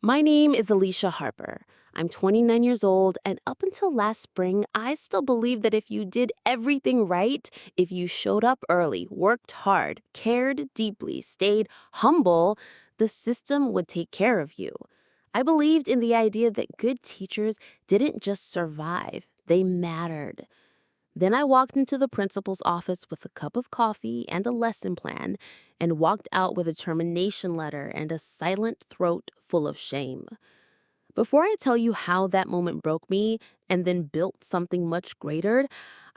My name is Alicia Harper. I'm 29 years old, and up until last spring, I still believed that if you did everything right, if you showed up early, worked hard, cared deeply, stayed humble, the system would take care of you. I believed in the idea that good teachers didn't just survive, they mattered. Then I walked into the principal's office with a cup of coffee and a lesson plan, and walked out with a termination letter and a silent throat full of shame. Before I tell you how that moment broke me and then built something much greater,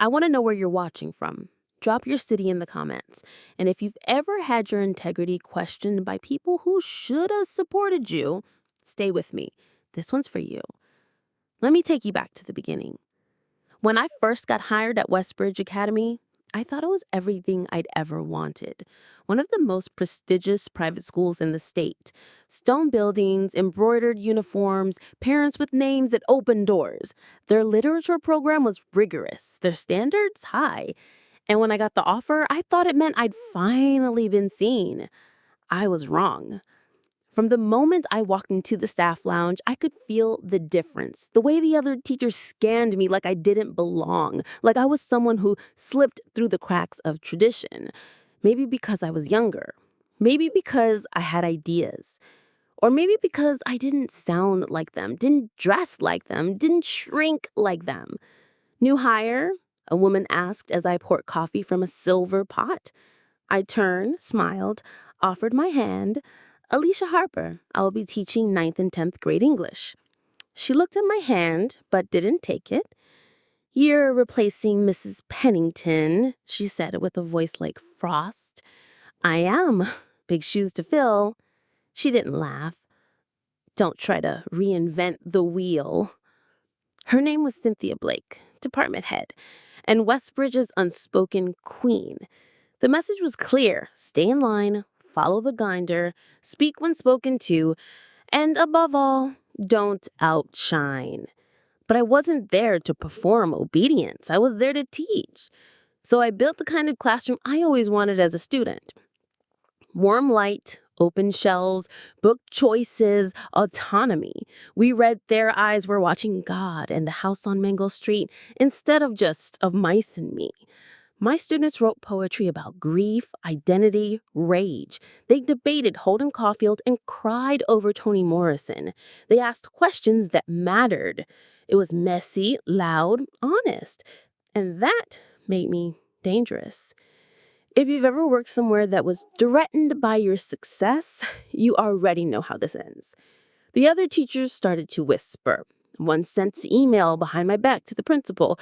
I want to know where you're watching from. Drop your city in the comments. And if you've ever had your integrity questioned by people who should have supported you, stay with me. This one's for you. Let me take you back to the beginning. When I first got hired at Westbridge Academy, I thought it was everything I'd ever wanted. One of the most prestigious private schools in the state. Stone buildings, embroidered uniforms, parents with names that opened doors. Their literature program was rigorous, their standards high. And when I got the offer, I thought it meant I'd finally been seen. I was wrong. From the moment I walked into the staff lounge, I could feel the difference. The way the other teachers scanned me like I didn't belong, like I was someone who slipped through the cracks of tradition. Maybe because I was younger. Maybe because I had ideas. Or maybe because I didn't sound like them, didn't dress like them, didn't shrink like them. New hire? A woman asked as I poured coffee from a silver pot. I turned, smiled, offered my hand. Alicia Harper, I will be teaching 9th and 10th grade English. She looked at my hand, but didn't take it. You're replacing Mrs. Pennington, she said with a voice like frost. I am. Big shoes to fill. She didn't laugh. Don't try to reinvent the wheel. Her name was Cynthia Blake, department head, and Westbridge's unspoken queen. The message was clear. Stay in line, follow the grinder, speak when spoken to, and above all, don't outshine. But I wasn't there to perform obedience. I was there to teach. So I built the kind of classroom I always wanted as a student. Warm light, open shelves, book choices, autonomy. We read Their Eyes Were Watching God and The House on Mango Street instead of just Of Mice and Me. My students wrote poetry about grief, identity, rage. They debated Holden Caulfield and cried over Toni Morrison. They asked questions that mattered. It was messy, loud, honest. And that made me dangerous. If you've ever worked somewhere that was threatened by your success, you already know how this ends. The other teachers started to whisper. One sent email behind my back to the principal,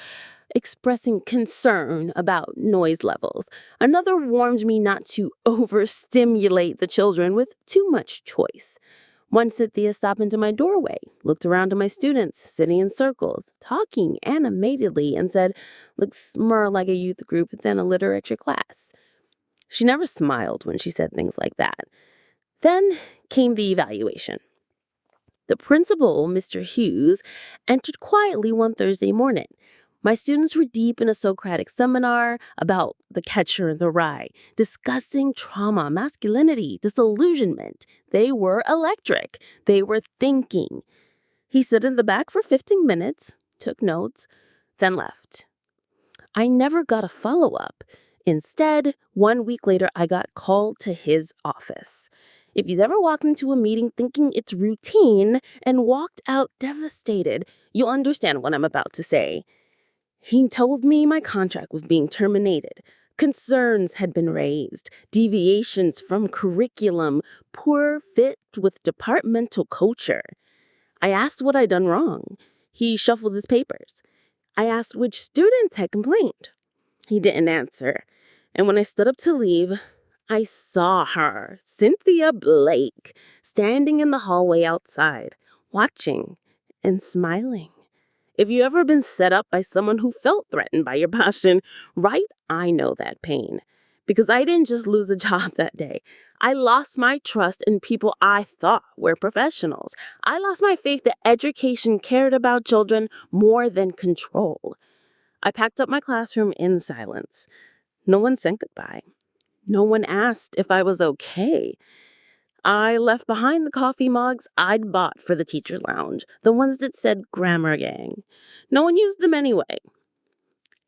expressing concern about noise levels. Another warned me not to overstimulate the children with too much choice. One Cynthia stopped into my doorway, looked around at my students, sitting in circles, talking animatedly, and said, "Looks more like a youth group than a literature class." She never smiled when she said things like that. Then came the evaluation. The principal, Mr. Hughes, entered quietly one Thursday morning. My students were deep in a Socratic seminar about the catcher in the rye, discussing trauma, masculinity, disillusionment. They were electric. They were thinking. He stood in the back for 15 minutes, took notes, then left. I never got a follow-up. Instead, 1 week later, I got called to his office. If you've ever walked into a meeting thinking it's routine and walked out devastated, you'll understand what I'm about to say. He told me my contract was being terminated. Concerns had been raised, deviations from curriculum, poor fit with departmental culture. I asked what I'd done wrong. He shuffled his papers. I asked which students had complained. He didn't answer. And when I stood up to leave, I saw her, Cynthia Blake, standing in the hallway outside, watching and smiling. If you've ever been set up by someone who felt threatened by your passion, right? I know that pain. Because I didn't just lose a job that day. I lost my trust in people I thought were professionals. I lost my faith that education cared about children more than control. I packed up my classroom in silence. No one said goodbye. No one asked if I was okay. I left behind the coffee mugs I'd bought for the teacher's lounge, the ones that said Grammar Gang. No one used them anyway.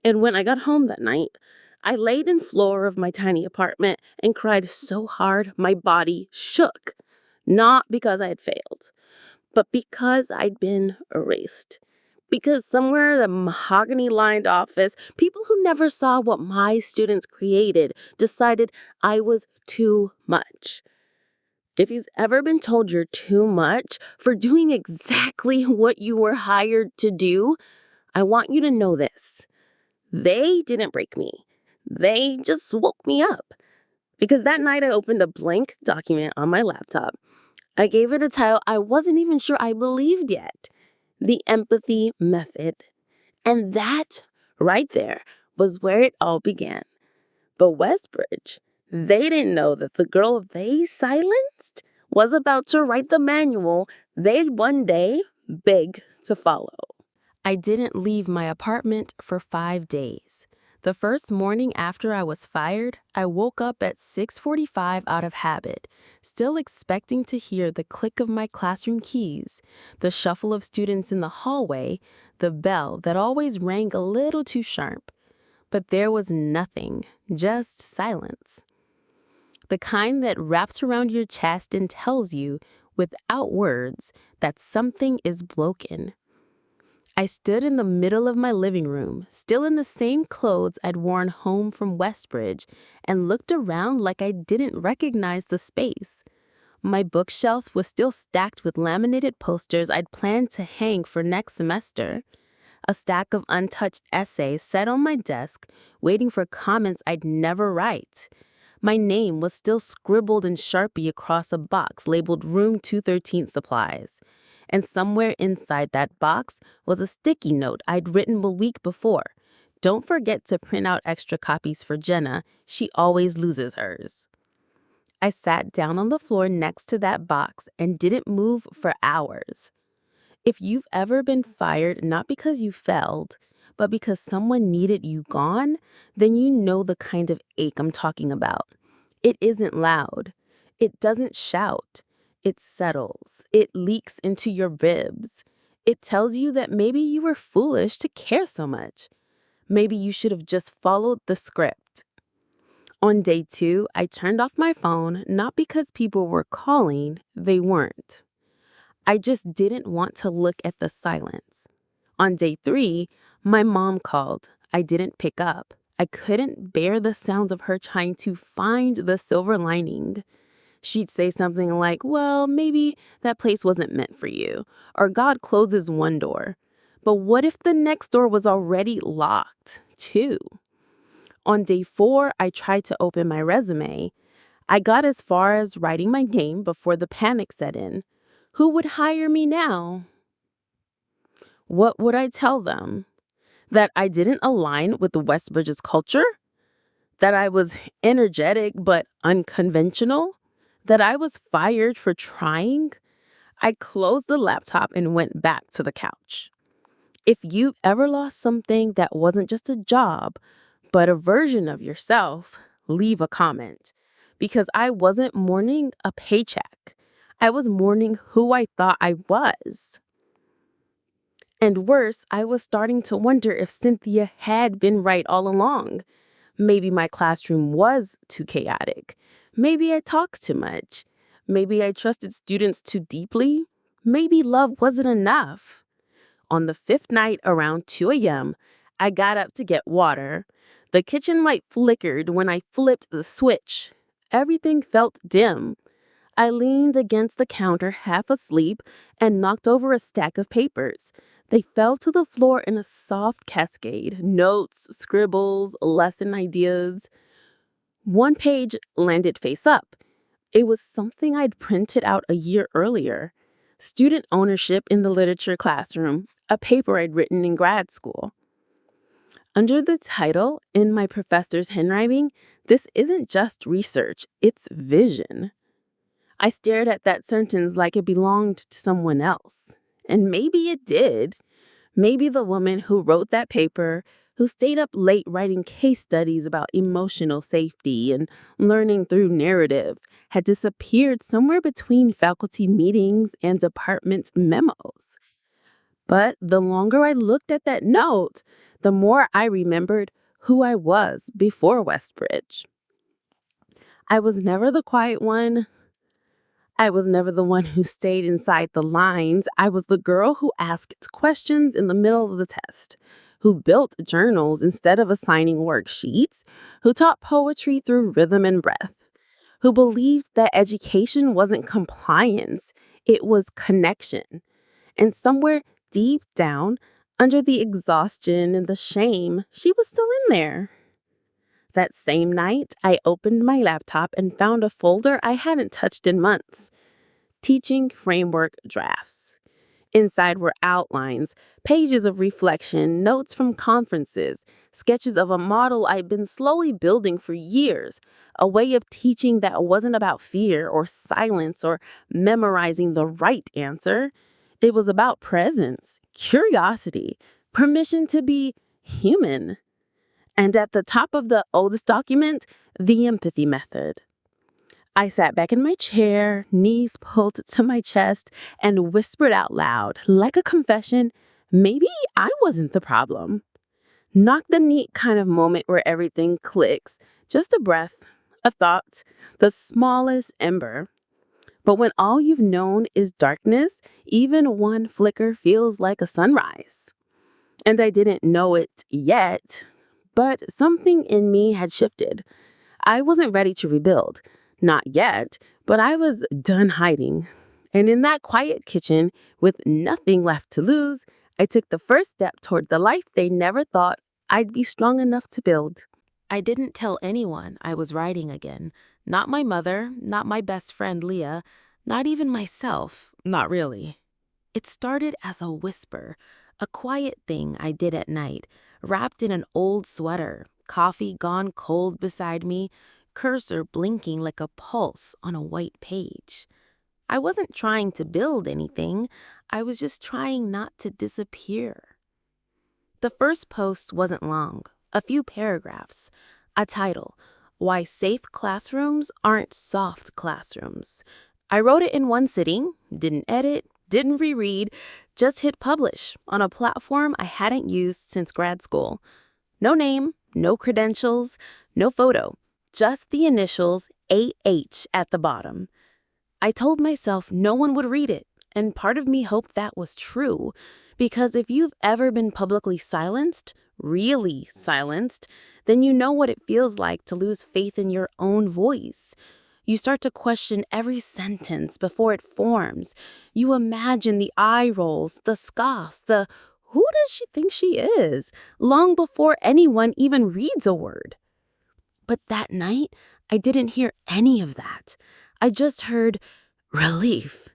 And when I got home that night, I laid in floor of my tiny apartment and cried so hard my body shook. Not because I had failed, but because I'd been erased. Because somewhere in the mahogany-lined office, people who never saw what my students created decided I was too much. If you've ever been told you're too much for doing exactly what you were hired to do, I want you to know this. They didn't break me. They just woke me up. Because that night I opened a blank document on my laptop. I gave it a title I wasn't even sure I believed yet. The Empathy Method. And that, right there, was where it all began. But Westbridge, they didn't know that the girl they silenced was about to write the manual they'd one day beg to follow. I didn't leave my apartment for 5 days. The first morning after I was fired, I woke up at 6:45 out of habit, still expecting to hear the click of my classroom keys, the shuffle of students in the hallway, the bell that always rang a little too sharp. But there was nothing, just silence. The kind that wraps around your chest and tells you, without words, that something is broken. I stood in the middle of my living room, still in the same clothes I'd worn home from Westbridge, and looked around like I didn't recognize the space. My bookshelf was still stacked with laminated posters I'd planned to hang for next semester. A stack of untouched essays sat on my desk, waiting for comments I'd never write. My name was still scribbled in Sharpie across a box labeled Room 213 Supplies. And somewhere inside that box was a sticky note I'd written a week before. Don't forget to print out extra copies for Jenna. She always loses hers. I sat down on the floor next to that box and didn't move for hours. If you've ever been fired not because you failed, but because someone needed you gone, then you know the kind of ache I'm talking about. It isn't loud. It doesn't shout. It settles. It leaks into your ribs. It tells you that maybe you were foolish to care so much. Maybe you should have just followed the script. On day 2, I turned off my phone, not because people were calling, they weren't. I just didn't want to look at the silence. On day 3, my mom called. I didn't pick up. I couldn't bear the sounds of her trying to find the silver lining. She'd say something like, well, maybe that place wasn't meant for you, or God closes one door. But what if the next door was already locked, too? On day 4, I tried to open my resume. I got as far as writing my name before the panic set in. Who would hire me now? What would I tell them? That I didn't align with the Westbridge's culture? That I was energetic but unconventional? That I was fired for trying? I closed the laptop and went back to the couch. If you've ever lost something that wasn't just a job, but a version of yourself, leave a comment. Because I wasn't mourning a paycheck. I was mourning who I thought I was. And worse, I was starting to wonder if Cynthia had been right all along. Maybe my classroom was too chaotic. Maybe I talked too much. Maybe I trusted students too deeply. Maybe love wasn't enough. On the 5th night around 2 a.m., I got up to get water. The kitchen light flickered when I flipped the switch. Everything felt dim. I leaned against the counter half asleep and knocked over a stack of papers. They fell to the floor in a soft cascade, notes, scribbles, lesson ideas. One page landed face up. It was something I'd printed out a year earlier. Student ownership in the literature classroom, a paper I'd written in grad school. Under the title, in my professor's handwriting, this isn't just research, it's vision. I stared at that sentence like it belonged to someone else. And maybe it did. Maybe the woman who wrote that paper, who stayed up late writing case studies about emotional safety and learning through narrative, had disappeared somewhere between faculty meetings and department memos. But the longer I looked at that note, the more I remembered who I was before Westbridge. I was never the quiet one. I was never the one who stayed inside the lines. I was the girl who asked questions in the middle of the test, who built journals instead of assigning worksheets, who taught poetry through rhythm and breath, who believed that education wasn't compliance, it was connection. And somewhere deep down, under the exhaustion and the shame, she was still in there. That same night, I opened my laptop and found a folder I hadn't touched in months. Teaching framework drafts. Inside were outlines, pages of reflection, notes from conferences, sketches of a model I'd been slowly building for years, a way of teaching that wasn't about fear or silence or memorizing the right answer. It was about presence, curiosity, permission to be human. And at the top of the oldest document, the empathy method. I sat back in my chair, knees pulled to my chest, and whispered out loud, like a confession, maybe I wasn't the problem. Not the neat kind of moment where everything clicks, just a breath, a thought, the smallest ember. But when all you've known is darkness, even one flicker feels like a sunrise. And I didn't know it yet, but something in me had shifted. I wasn't ready to rebuild. Not yet, but I was done hiding. And in that quiet kitchen, with nothing left to lose, I took the first step toward the life they never thought I'd be strong enough to build. I didn't tell anyone I was writing again. Not my mother, not my best friend Leah, not even myself, not really. It started as a whisper, a quiet thing I did at night, wrapped in an old sweater, coffee gone cold beside me, cursor blinking like a pulse on a white page. I wasn't trying to build anything, I was just trying not to disappear. The first post wasn't long, a few paragraphs, a title, Why Safe Classrooms Aren't Soft Classrooms. I wrote it in one sitting, didn't edit, didn't reread, just hit publish on a platform I hadn't used since grad school. No name, no credentials, no photo, just the initials AH at the bottom. I told myself no one would read it, and part of me hoped that was true, because if you've ever been publicly silenced, really silenced, then you know what it feels like to lose faith in your own voice. You start to question every sentence before it forms. You imagine the eye rolls, the scoffs, the "who does she think she is?" long before anyone even reads a word. But that night, I didn't hear any of that. I just heard relief,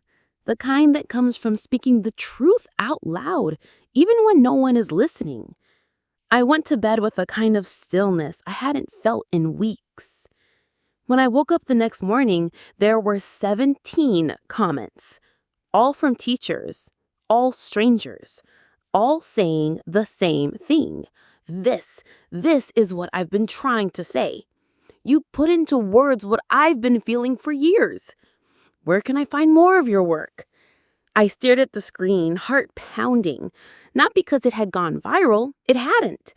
the kind that comes from speaking the truth out loud, even when no one is listening. I went to bed with a kind of stillness I hadn't felt in weeks. When I woke up the next morning, there were 17 comments, all from teachers, all strangers, all saying the same thing. This is what I've been trying to say. You put into words what I've been feeling for years. Where can I find more of your work? I stared at the screen, heart pounding, not because it had gone viral, it hadn't,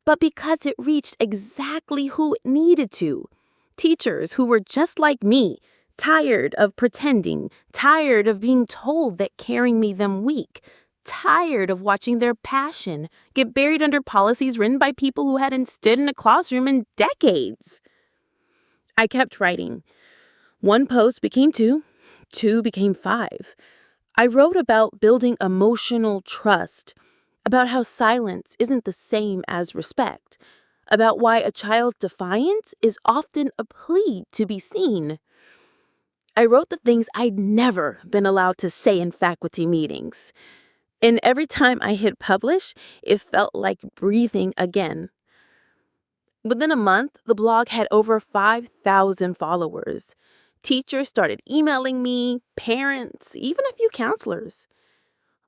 but because it reached exactly who it needed to. Teachers who were just like me, tired of pretending, tired of being told that caring made them weak, tired of watching their passion get buried under policies written by people who hadn't stood in a classroom in decades. I kept writing. One post became two became 5. I wrote about building emotional trust, about how silence isn't the same as respect, about why a child's defiance is often a plea to be seen. I wrote the things I'd never been allowed to say in faculty meetings. And every time I hit publish, it felt like breathing again. Within a month, the blog had over 5,000 followers. Teachers started emailing me, parents, even a few counselors.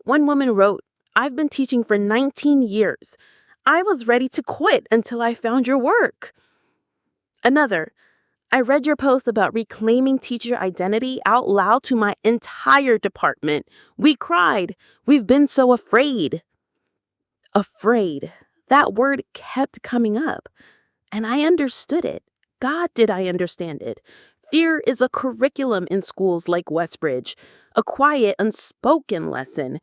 One woman wrote, "I've been teaching for 19 years. I was ready to quit until I found your work. Another, I read your post about reclaiming teacher identity out loud to my entire department. We cried. We've been so afraid. Afraid. That word kept coming up, and I understood it. God, did I understand it. Fear is a curriculum in schools like Westbridge, a quiet, unspoken lesson.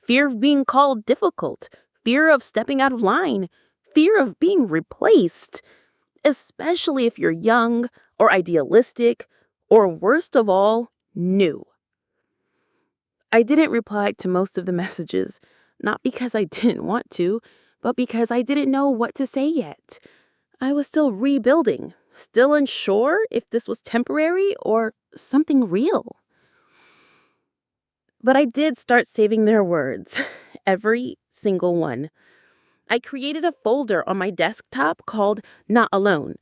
Fear of being called difficult, fear of stepping out of line, fear of being replaced, especially if you're young or idealistic, or worst of all, new. I didn't reply to most of the messages, not because I didn't want to, but because I didn't know what to say yet. I was still rebuilding, still unsure if this was temporary or something real. But I did start saving their words, every single one. I created a folder on my desktop called Not Alone,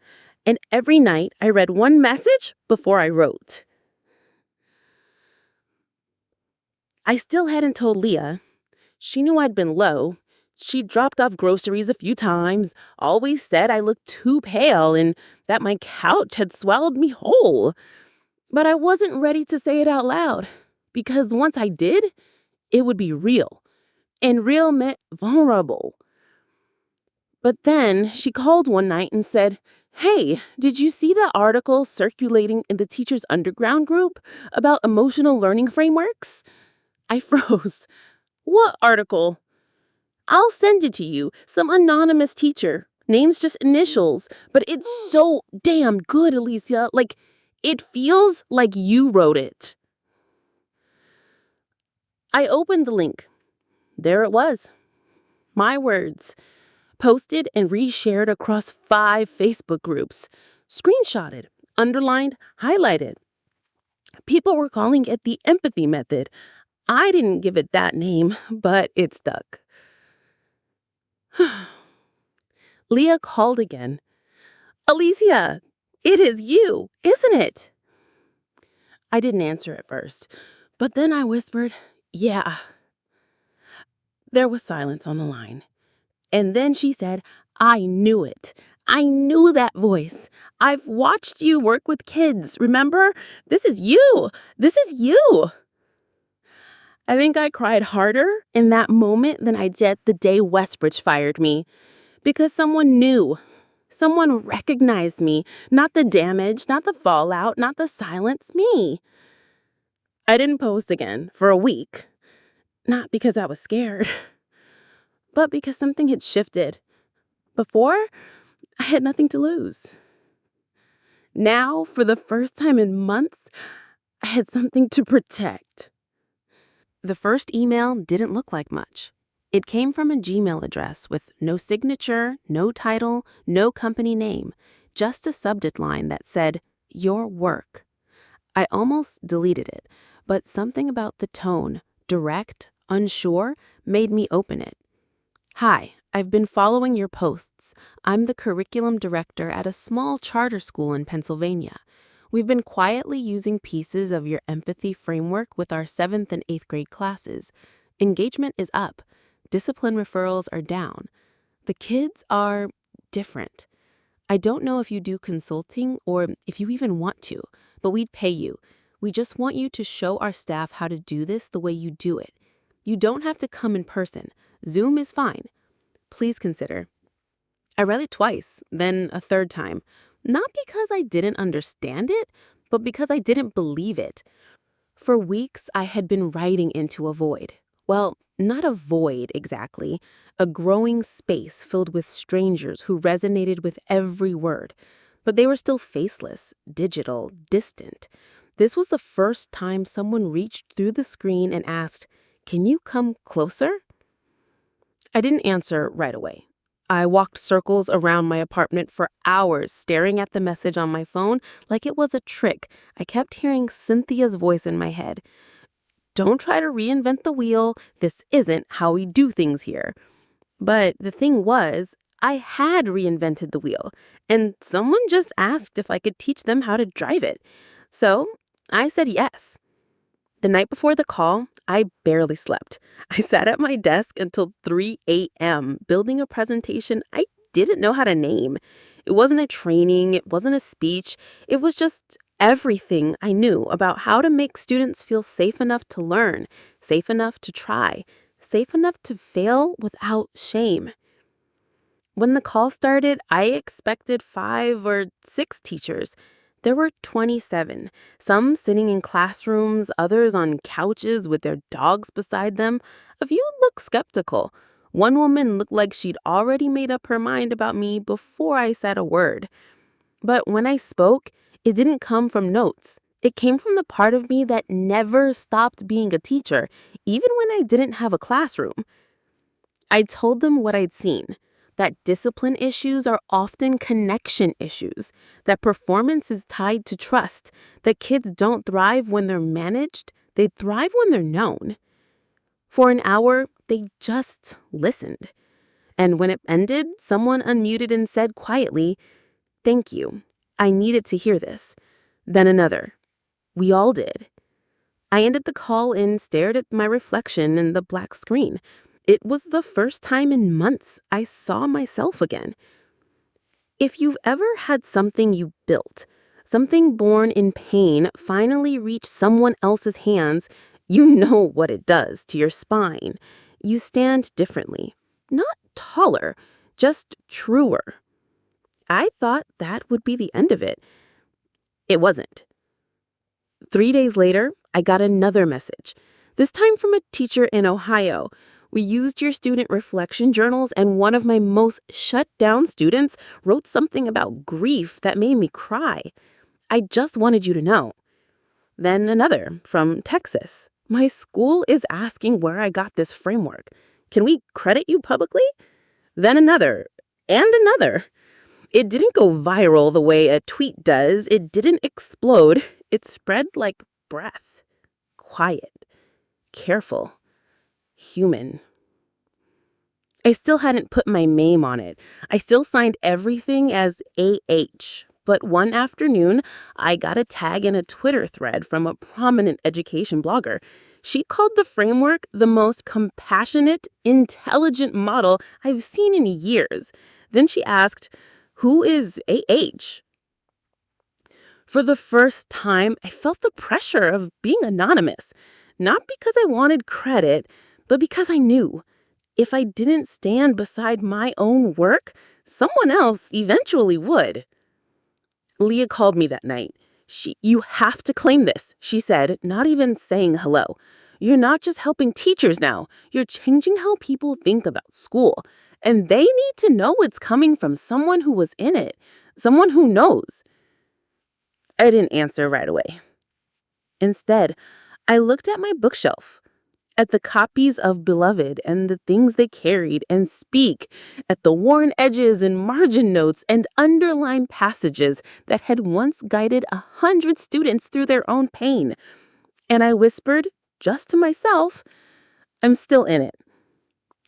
and every night I read one message before I wrote. I still hadn't told Leah. She knew I'd been low. She'd dropped off groceries a few times, always said I looked too pale and that my couch had swallowed me whole. But I wasn't ready to say it out loud, because once I did, it would be real. And real meant vulnerable. But then she called one night and said, "Hey, did you see that article circulating in the Teachers Underground group about emotional learning frameworks?" I froze. "What article?" "I'll send it to you. Some anonymous teacher. Name's just initials. But it's so damn good, Alicia. Like, it feels like you wrote it." I opened the link. There it was. My words. Posted and reshared across 5 Facebook groups. Screenshotted, underlined, highlighted. People were calling it the empathy method. I didn't give it that name, but it stuck. Leah called again. "Alicia, it is you, isn't it?" I didn't answer at first, but then I whispered, "Yeah." There was silence on the line. And then she said, "I knew it. I knew that voice. I've watched you work with kids, remember? This is you. This is you." I think I cried harder in that moment than I did the day Westbridge fired me. Because someone knew. Someone recognized me. Not the damage, not the fallout, not the silence, me. I didn't post again for a week. Not because I was scared, but because something had shifted. Before, I had nothing to lose. Now, for the first time in months, I had something to protect. The first email didn't look like much. It came from a Gmail address with no signature, no title, no company name, just a subject line that said, "Your work." I almost deleted it, but something about the tone, direct, unsure, made me open it. "Hi, I've been following your posts. I'm the curriculum director at a small charter school in Pennsylvania. We've been quietly using pieces of your empathy framework with our 7th and 8th grade classes. Engagement is up. Discipline referrals are down. The kids are different. I don't know if you do consulting or if you even want to, but we'd pay you. We just want you to show our staff how to do this the way you do it. You don't have to come in person. Zoom is fine. Please consider." I read it twice, then a third time. Not because I didn't understand it, but because I didn't believe it. For weeks, I had been writing into a void. Well, not a void exactly, a growing space filled with strangers who resonated with every word. But they were still faceless, digital, distant. This was the first time someone reached through the screen and asked, "Can you come closer?" I didn't answer right away. I walked circles around my apartment for hours, staring at the message on my phone like it was a trick. I kept hearing Cynthia's voice in my head. "Don't try to reinvent the wheel. This isn't how we do things here." But the thing was, I had reinvented the wheel, and someone just asked if I could teach them how to drive it. So I said yes. The night before the call, I barely slept. I sat at my desk until 3 a.m. building a presentation I didn't know how to name. It wasn't a training, it wasn't a speech, it was just everything I knew about how to make students feel safe enough to learn, safe enough to try, safe enough to fail without shame. When the call started, I expected 5 or 6 teachers. There were 27, some sitting in classrooms, others on couches with their dogs beside them. A few looked skeptical. One woman looked like she'd already made up her mind about me before I said a word. But when I spoke, it didn't come from notes. It came from the part of me that never stopped being a teacher, even when I didn't have a classroom. I told them what I'd seen, that discipline issues are often connection issues, that performance is tied to trust, that kids don't thrive when they're managed, they thrive when they're known. For an hour, they just listened. And when it ended, someone unmuted and said quietly, "Thank you. I needed to hear this." Then another. We all did. I ended the call and stared at my reflection in the black screen. It was the first time in months I saw myself again. If you've ever had something you built, something born in pain, finally reach someone else's hands, you know what it does to your spine. You stand differently. Not taller, just truer. I thought that would be the end of it. It wasn't. 3 days later, I got another message, this time from a teacher in Ohio. We used your student reflection journals, and one of my most shut down students wrote something about grief that made me cry. I just wanted you to know. Then another from Texas. My school is asking where I got this framework. Can we credit you publicly? Then another, and another. It didn't go viral the way a tweet does. It didn't explode. It spread like breath. Quiet. Careful. Human. I still hadn't put my name on it. I still signed everything as AH. But one afternoon, I got a tag in a Twitter thread from a prominent education blogger. She called the framework the most compassionate, intelligent model I've seen in years. Then she asked, "Who is AH?" For the first time, I felt the pressure of being anonymous. Not because I wanted credit, but because I knew if I didn't stand beside my own work, someone else eventually would. Leah called me that night. You have to claim this, she said, not even saying hello. You're not just helping teachers now. You're changing how people think about school. And they need to know it's coming from someone who was in it, someone who knows. I didn't answer right away. Instead, I looked at my bookshelf, at the copies of Beloved and the things they carried, and Speak, at the worn edges and margin notes and underlined passages that had once guided 100 students through their own pain. And I whispered, just to myself, I'm still in it.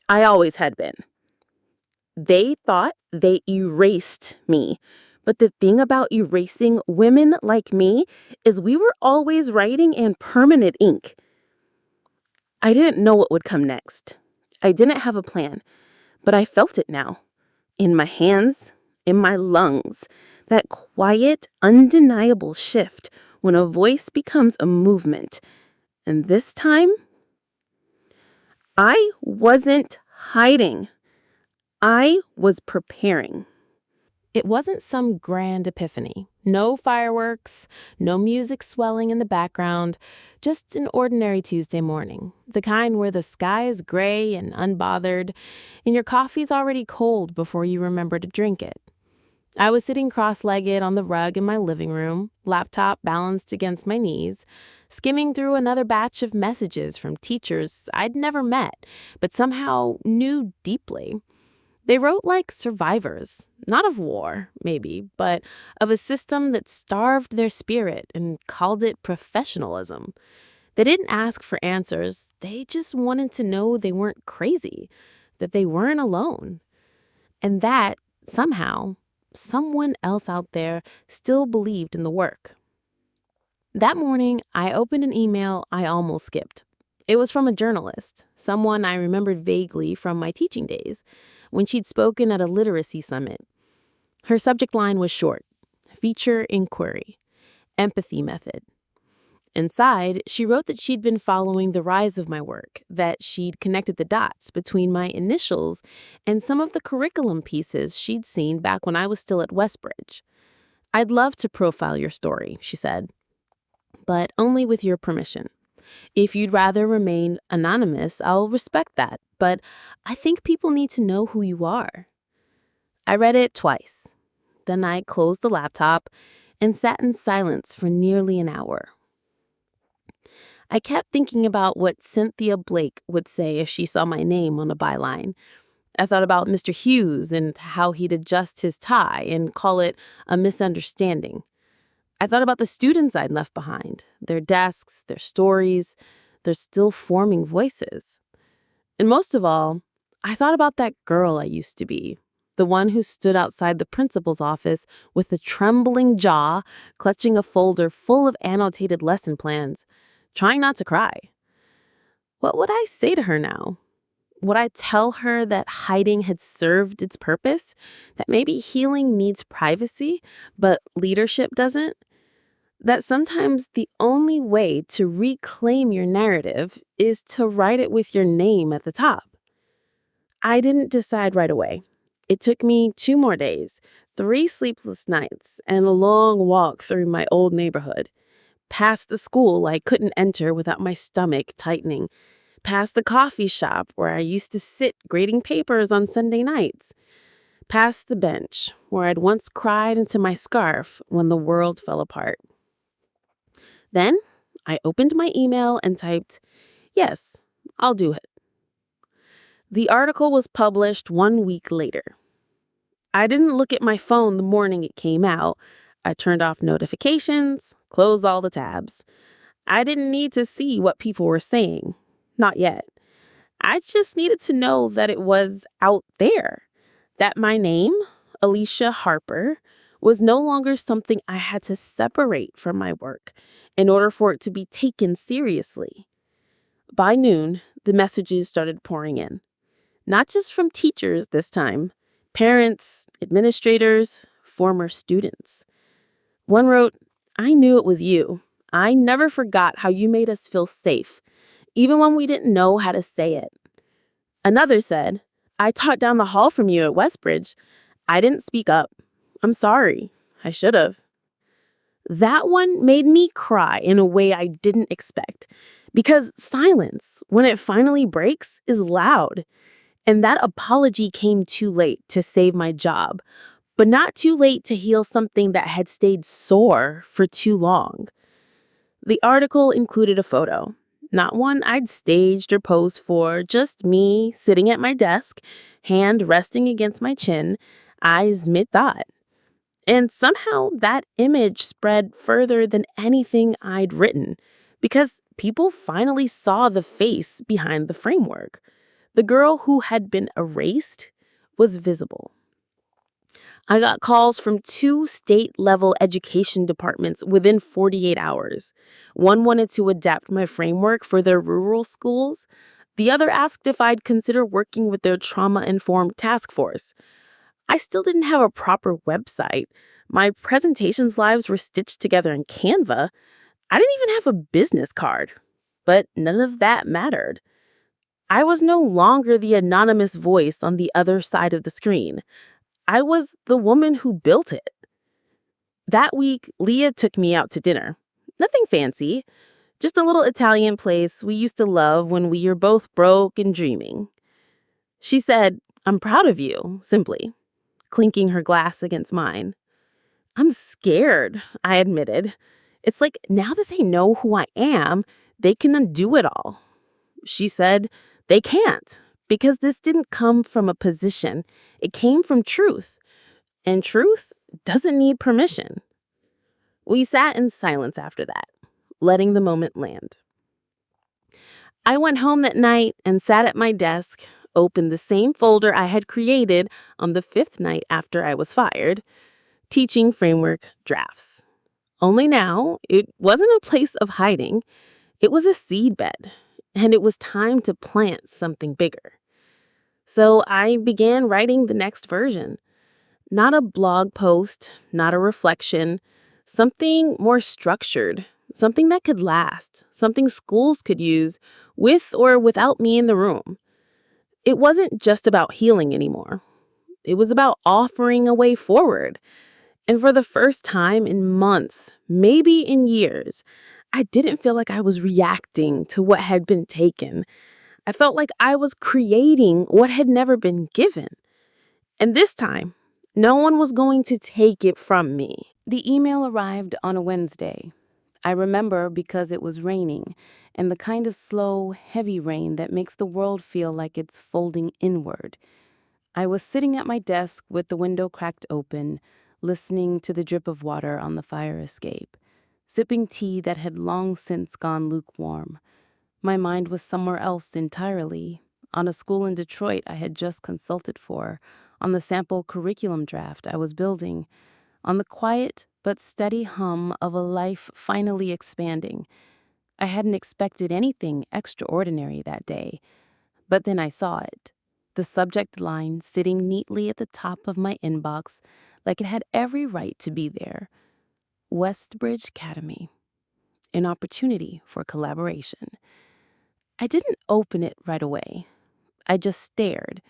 I always had been. They thought they erased me. But the thing about erasing women like me is we were always writing in permanent ink. I didn't know what would come next. I didn't have a plan, but I felt it now. In my hands, in my lungs. That quiet, undeniable shift when a voice becomes a movement. And this time, I wasn't hiding. I was preparing. It wasn't some grand epiphany. No fireworks, no music swelling in the background, just an ordinary Tuesday morning, the kind where the sky is gray and unbothered, and your coffee's already cold before you remember to drink it. I was sitting cross-legged on the rug in my living room, laptop balanced against my knees, skimming through another batch of messages from teachers I'd never met, but somehow knew deeply. They wrote like survivors, not of war, maybe, but of a system that starved their spirit and called it professionalism. They didn't ask for answers. They just wanted to know they weren't crazy, that they weren't alone. And that, somehow, someone else out there still believed in the work. That morning, I opened an email I almost skipped. It was from a journalist, someone I remembered vaguely from my teaching days, when she'd spoken at a literacy summit. Her subject line was short: feature inquiry, empathy method. Inside, she wrote that she'd been following the rise of my work, that she'd connected the dots between my initials and some of the curriculum pieces she'd seen back when I was still at Westbridge. "I'd love to profile your story," she said, "but only with your permission. If you'd rather remain anonymous, I'll respect that, but I think people need to know who you are." I read it twice. Then I closed the laptop and sat in silence for nearly an hour. I kept thinking about what Cynthia Blake would say if she saw my name on a byline. I thought about Mr. Hughes and how he'd adjust his tie and call it a misunderstanding. I thought about the students I'd left behind, their desks, their stories, their still forming voices. And most of all, I thought about that girl I used to be, the one who stood outside the principal's office with a trembling jaw, clutching a folder full of annotated lesson plans, trying not to cry. What would I say to her now? Would I tell her that hiding had served its purpose? That maybe healing needs privacy, but leadership doesn't? That sometimes the only way to reclaim your narrative is to write it with your name at the top? I didn't decide right away. It took me 2 more days, 3 sleepless nights, and a long walk through my old neighborhood. Past the school I couldn't enter without my stomach tightening. Past the coffee shop where I used to sit grading papers on Sunday nights. Past the bench where I'd once cried into my scarf when the world fell apart. Then I opened my email and typed, "Yes, I'll do it." The article was published 1 week later. I didn't look at my phone the morning it came out. I turned off notifications, closed all the tabs. I didn't need to see what people were saying. Not yet. I just needed to know that it was out there. That my name, Alicia Harper, was no longer something I had to separate from my work in order for it to be taken seriously. By noon, the messages started pouring in. Not just from teachers this time, parents, administrators, former students. One wrote, "I knew it was you. I never forgot how you made us feel safe, even when we didn't know how to say it." Another said, "I taught down the hall from you at Westbridge. I didn't speak up. I'm sorry. I should have." That one made me cry in a way I didn't expect, because silence, when it finally breaks, is loud. And that apology came too late to save my job, but not too late to heal something that had stayed sore for too long. The article included a photo, not one I'd staged or posed for, just me sitting at my desk, hand resting against my chin, eyes mid-thought. And somehow that image spread further than anything I'd written, because people finally saw the face behind the framework. The girl who had been erased was visible. I got calls from 2 state-level education departments within 48 hours. One wanted to adapt my framework for their rural schools. The other asked if I'd consider working with their trauma-informed task force. I still didn't have a proper website. My presentation slides were stitched together in Canva. I didn't even have a business card. But none of that mattered. I was no longer the anonymous voice on the other side of the screen. I was the woman who built it. That week, Leah took me out to dinner. Nothing fancy, just a little Italian place we used to love when we were both broke and dreaming. She said, "I'm proud of you," simply, clinking her glass against mine. "I'm scared," I admitted. "It's like now that they know who I am, they can undo it all." She said, "They can't, because this didn't come from a position. It came from truth. And truth doesn't need permission." We sat in silence after that, letting the moment land. I went home that night and sat at my desk, opened the same folder I had created on the 5th night after I was fired, Teaching Framework Drafts. Only now, it wasn't a place of hiding. It was a seedbed, and it was time to plant something bigger. So I began writing the next version. Not a blog post, not a reflection, something more structured, something that could last, something schools could use with or without me in the room. It wasn't just about healing anymore. It was about offering a way forward. And for the first time in months, maybe in years, I didn't feel like I was reacting to what had been taken. I felt like I was creating what had never been given. And this time, no one was going to take it from me. The email arrived on a Wednesday. I remember because it was raining, and the kind of slow, heavy rain that makes the world feel like it's folding inward. I was sitting at my desk with the window cracked open, listening to the drip of water on the fire escape, sipping tea that had long since gone lukewarm. My mind was somewhere else entirely, on a school in Detroit I had just consulted for, on the sample curriculum draft I was building, on the quiet but steady hum of a life finally expanding. I hadn't expected anything extraordinary that day, but then I saw it. The subject line sitting neatly at the top of my inbox like it had every right to be there. Westbridge Academy. An opportunity for collaboration. I didn't open it right away. I just stared.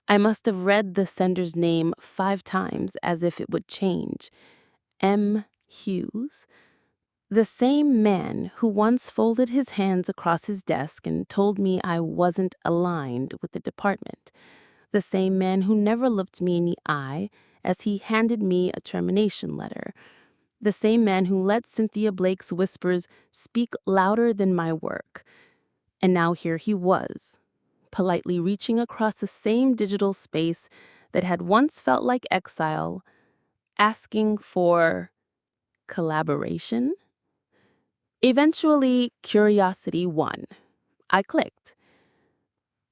I must have read the sender's name 5 times as if it would change. M. Hughes. The same man who once folded his hands across his desk and told me I wasn't aligned with the department. The same man who never looked me in the eye as he handed me a termination letter. The same man who let Cynthia Blake's whispers speak louder than my work. And now here he was, politely reaching across the same digital space that had once felt like exile, asking for collaboration. Eventually, curiosity won. I clicked.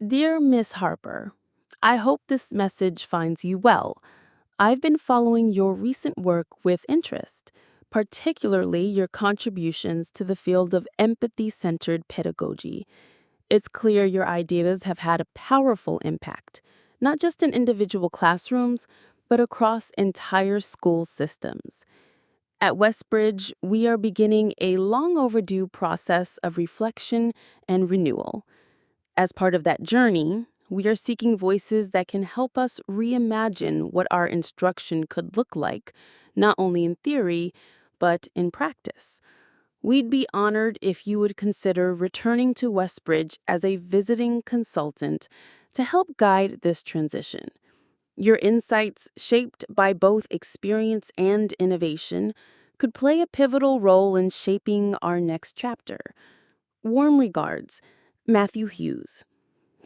Dear Miss Harper, I hope this message finds you well. I've been following your recent work with interest, particularly your contributions to the field of empathy-centered pedagogy. It's clear your ideas have had a powerful impact, not just in individual classrooms, but across entire school systems. At Westbridge, we are beginning a long overdue process of reflection and renewal. As part of that journey, we are seeking voices that can help us reimagine what our instruction could look like, not only in theory, but in practice. We'd be honored if you would consider returning to Westbridge as a visiting consultant to help guide this transition. Your insights, shaped by both experience and innovation, could play a pivotal role in shaping our next chapter. Warm regards, Matthew Hughes,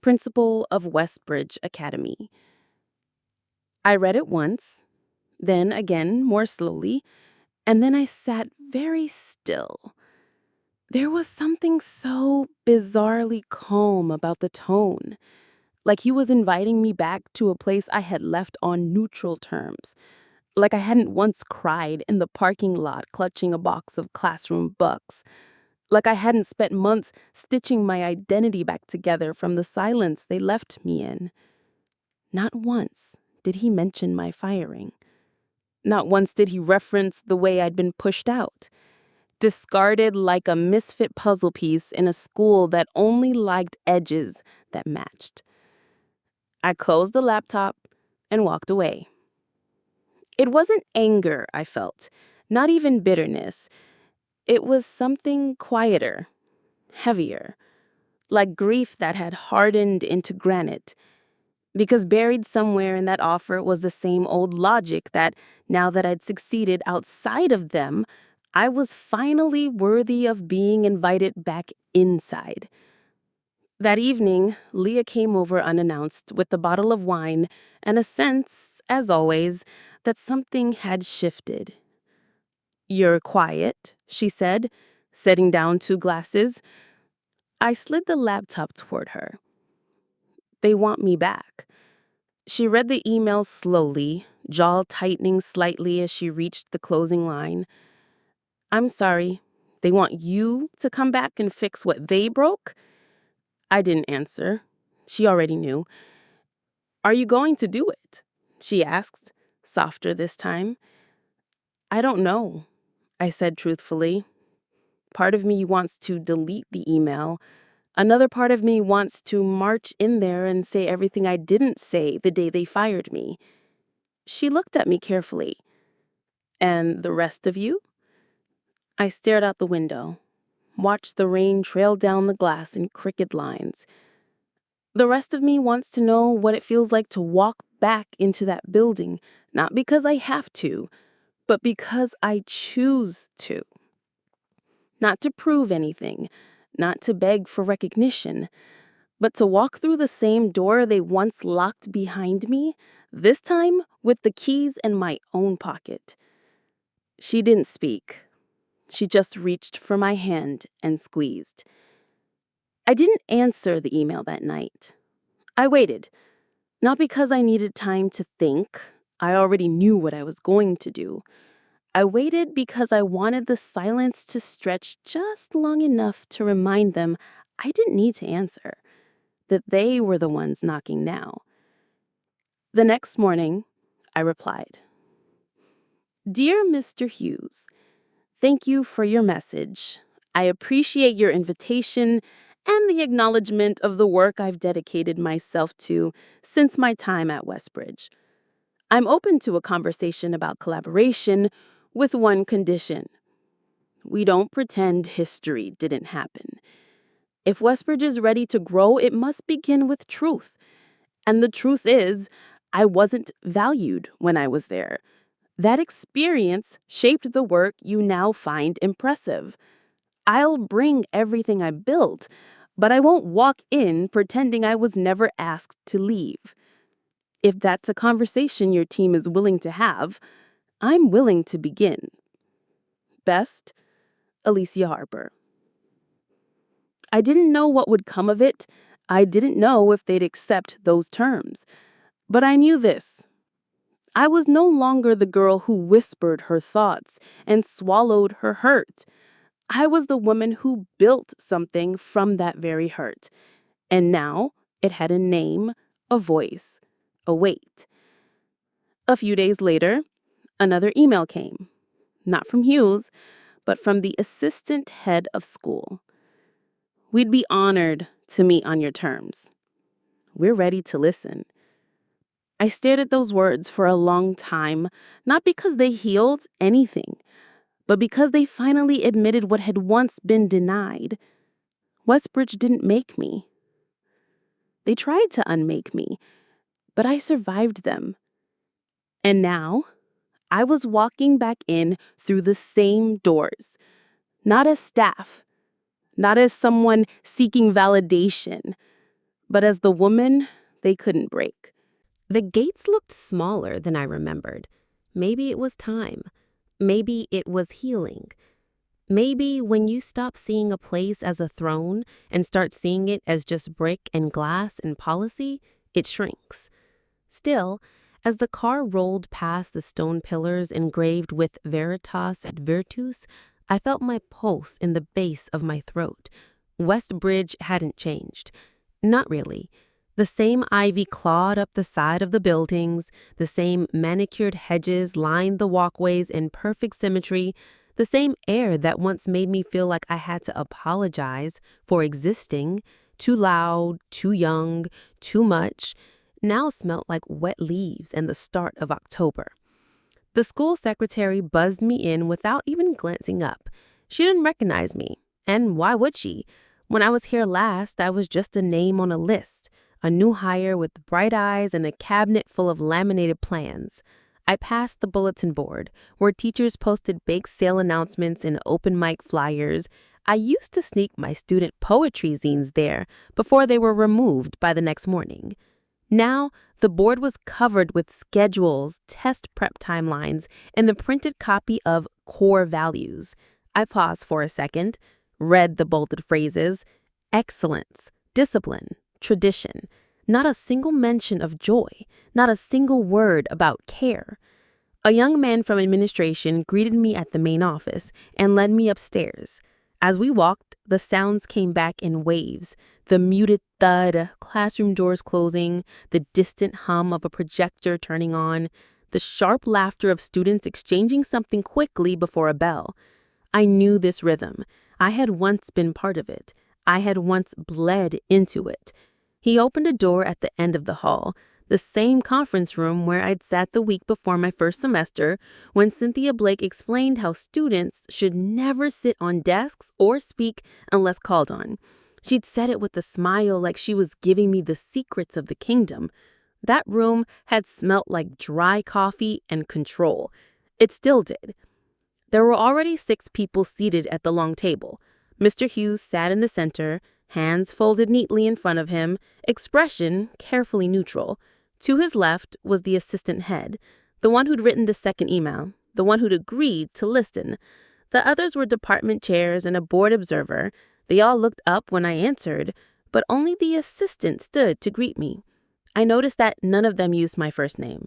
Principal of Westbridge Academy. I read it once, then again more slowly, and then I sat very still. There was something so bizarrely calm about the tone, like he was inviting me back to a place I had left on neutral terms, like I hadn't once cried in the parking lot clutching a box of classroom books, like I hadn't spent months stitching my identity back together from the silence they left me in. Not once did he mention my firing. Not once did he reference the way I'd been pushed out, discarded like a misfit puzzle piece in a school that only liked edges that matched. I closed the laptop and walked away. It wasn't anger I felt, not even bitterness. It was something quieter, heavier, like grief that had hardened into granite. Because buried somewhere in that offer was the same old logic that, now that I'd succeeded outside of them, I was finally worthy of being invited back inside. That evening, Leah came over unannounced with a bottle of wine and a sense, as always, that something had shifted. "You're quiet," she said, setting down 2 glasses. I slid the laptop toward her. "They want me back." She read the email slowly, jaw tightening slightly as she reached the closing line. I'm sorry. They want you to come back and fix what they broke? I didn't answer. She already knew. Are you going to do it? She asked, softer this time. I don't know, I said truthfully. Part of me wants to delete the email. Another part of me wants to march in there and say everything I didn't say the day they fired me. She looked at me carefully. And the rest of you? I stared out the window, watched the rain trail down the glass in crooked lines. The rest of me wants to know what it feels like to walk back into that building, not because I have to, but because I choose to. Not to prove anything, not to beg for recognition, but to walk through the same door they once locked behind me, this time with the keys in my own pocket. She didn't speak. She just reached for my hand and squeezed. I didn't answer the email that night. I waited. Not because I needed time to think. I already knew what I was going to do. I waited because I wanted the silence to stretch just long enough to remind them I didn't need to answer, that they were the ones knocking now. The next morning, I replied, Dear Mr. Hughes, thank you for your message. I appreciate your invitation and the acknowledgement of the work I've dedicated myself to since my time at Westbridge. I'm open to a conversation about collaboration with one condition. We don't pretend history didn't happen. If Westbridge is ready to grow, it must begin with truth. And the truth is, I wasn't valued when I was there. That experience shaped the work you now find impressive. I'll bring everything I built, but I won't walk in pretending I was never asked to leave. If that's a conversation your team is willing to have, I'm willing to begin. Best, Alicia Harper. I didn't know what would come of it. I didn't know if they'd accept those terms. But I knew this. I was no longer the girl who whispered her thoughts and swallowed her hurt. I was the woman who built something from that very hurt. And now it had a name, a voice, a weight. A few days later, another email came. Not from Hughes, but from the assistant head of school. We'd be honored to meet on your terms. We're ready to listen. I stared at those words for a long time, not because they healed anything, but because they finally admitted what had once been denied. Westbridge didn't make me. They tried to unmake me, but I survived them. And now, I was walking back in through the same doors, not as staff, not as someone seeking validation, but as the woman they couldn't break. The gates looked smaller than I remembered. Maybe it was time. Maybe it was healing. Maybe when you stop seeing a place as a throne and start seeing it as just brick and glass and policy, it shrinks. Still, as the car rolled past the stone pillars engraved with Veritas et Virtus, I felt my pulse in the base of my throat. Westbridge hadn't changed. Not really. The same ivy clawed up the side of the buildings, the same manicured hedges lined the walkways in perfect symmetry, the same air that once made me feel like I had to apologize for existing, too loud, too young, too much, now smelt like wet leaves and the start of October. The school secretary buzzed me in without even glancing up. She didn't recognize me, and why would she? When I was here last, I was just a name on a list, a new hire with bright eyes and a cabinet full of laminated plans. I passed the bulletin board, where teachers posted bake sale announcements and open mic flyers. I used to sneak my student poetry zines there before they were removed by the next morning. Now, the board was covered with schedules, test prep timelines, and the printed copy of core values. I paused for a second, read the bolded phrases: excellence, discipline, tradition. Not a single mention of joy, not a single word about care. A young man from administration greeted me at the main office and led me upstairs. As we walked, the sounds came back in waves. The muted thud, classroom doors closing, the distant hum of a projector turning on, the sharp laughter of students exchanging something quickly before a bell. I knew this rhythm. I had once been part of it. I had once bled into it. He opened a door at the end of the hall, the same conference room where I'd sat the week before my first semester when Cynthia Blake explained how students should never sit on desks or speak unless called on. She'd said it with a smile like she was giving me the secrets of the kingdom. That room had smelt like dry coffee and control. It still did. There were already 6 people seated at the long table. Mr. Hughes sat in the center, hands folded neatly in front of him, expression carefully neutral. To his left was the assistant head, the one who'd written the second email, the one who'd agreed to listen. The others were department chairs and a board observer. They all looked up when I answered, but only the assistant stood to greet me. I noticed that none of them used my first name.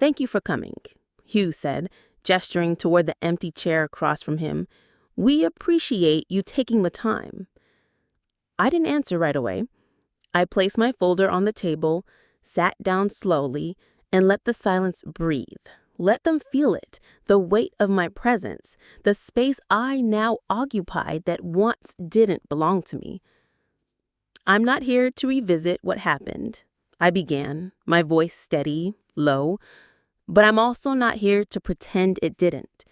"Thank you for coming," Hughes said, gesturing toward the empty chair across from him. "We appreciate you taking the time." I didn't answer right away. I placed my folder on the table, sat down slowly, and let the silence breathe. Let them feel it, the weight of my presence, the space I now occupied that once didn't belong to me. "I'm not here to revisit what happened," I began, my voice steady, low, "but I'm also not here to pretend it didn't."